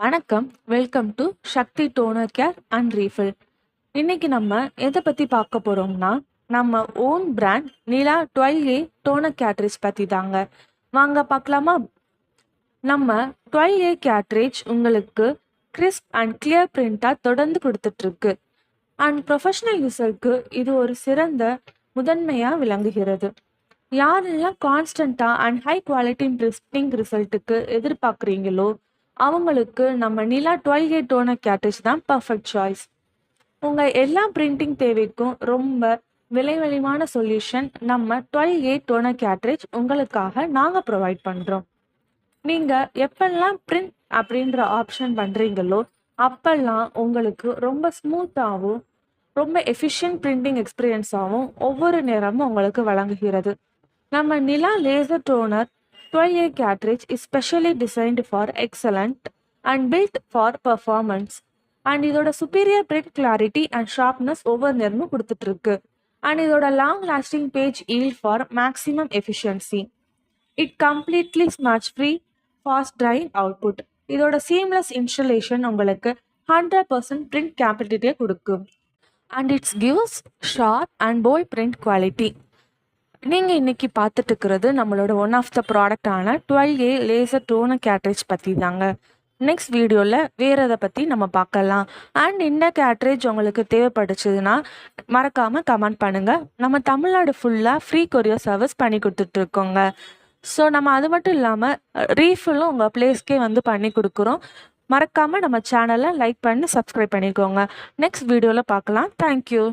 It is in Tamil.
வணக்கம். Welcome to Sakthi toner care and refill. இன்னைக்கு நம்ம எதை பற்றி பார்க்க போகிறோம்னா, நம்ம own brand Nila 12A toner cartridge பற்றி தாங்க. வாங்க பார்க்கலாமா? நம்ம 12A கேட்ரேஜ் உங்களுக்கு கிறிஸ்ப் அண்ட் கிளியர் பிரிண்டாக தொடர்ந்து கொடுத்துட்ருக்கு. அண்ட் ப்ரொஃபஷனல் யூஸருக்கு இது ஒரு சிறந்த முதன்மையாக விளங்குகிறது. யாரெல்லாம் கான்ஸ்டண்ட்டாக அண்ட் ஹை குவாலிட்டி பிரிண்டிங் ரிசல்ட்டுக்கு எதிர்பார்க்குறீங்களோ அவங்களுக்கு நம்ம நிலா 12A டோனர் கேட்ரேஜ் தான் பர்ஃபெக்ட் சாய்ஸ். உங்கள் எல்லா பிரிண்டிங் தேவைக்கும் ரொம்ப விலைமலிவான சொல்யூஷன் நம்ம 12A டோனர் கேட்ரேஜ் உங்களுக்காக நாங்கள் ப்ரொவைட் பண்ணுறோம். நீங்கள் எப்பெல்லாம் பிரிண்ட் அப்படின்ற ஆப்ஷன் பண்ணுறீங்களோ அப்பெல்லாம் உங்களுக்கு ரொம்ப ஸ்மூத்தாகவும் ரொம்ப எஃபிஷியன்ட் பிரிண்டிங் எக்ஸ்பீரியன்ஸாகவும் ஒவ்வொரு நேரமும் உங்களுக்கு வழங்குகிறது. நம்ம Nila laser toner 12A cartridge is specially designed for excellent and built for performance. And இதோட superior print clarity and sharpness ஒவ்வொரு நேரமும் கொடுத்துட்டு இருக்கு. And இதோட long lasting page yield for maximum efficiency. It completely smudge free, fast drying output. இதோட seamless installation உங்களுக்கு 100% print capability கொடுக்கும். And it gives sharp and bold print quality. நீங்கள் இன்றைக்கி பார்த்துட்டு இருக்கிறது நம்மளோட ஒன் ஆஃப் த ப்ராடக்டான 12A லேசர் டோனர் கேட்ரேஜ் பற்றி தாங்க. நெக்ஸ்ட் வீடியோவில் வேறு எதை பற்றி நம்ம பார்க்கலாம். அண்ட் இந்த கேட்ரேஜ் உங்களுக்கு தேவைப்படுச்சுன்னா மறக்காமல் கமெண்ட் பண்ணுங்கள். நம்ம தமிழ்நாடு ஃபுல்லாக ஃப்ரீ கொரியர் சர்வீஸ் பண்ணி கொடுத்துட்ருக்கோங்க. ஸோ நம்ம அது மட்டும் இல்லாமல் ரீஃபில்லும் உங்கள் பிளேஸ்க்கே வந்து பண்ணி கொடுக்குறோம். மறக்காமல் நம்ம சேனலை லைக் பண்ணி சப்ஸ்கிரைப் பண்ணிக்கோங்க. நெக்ஸ்ட் வீடியோவில் பார்க்கலாம். தேங்க்யூ.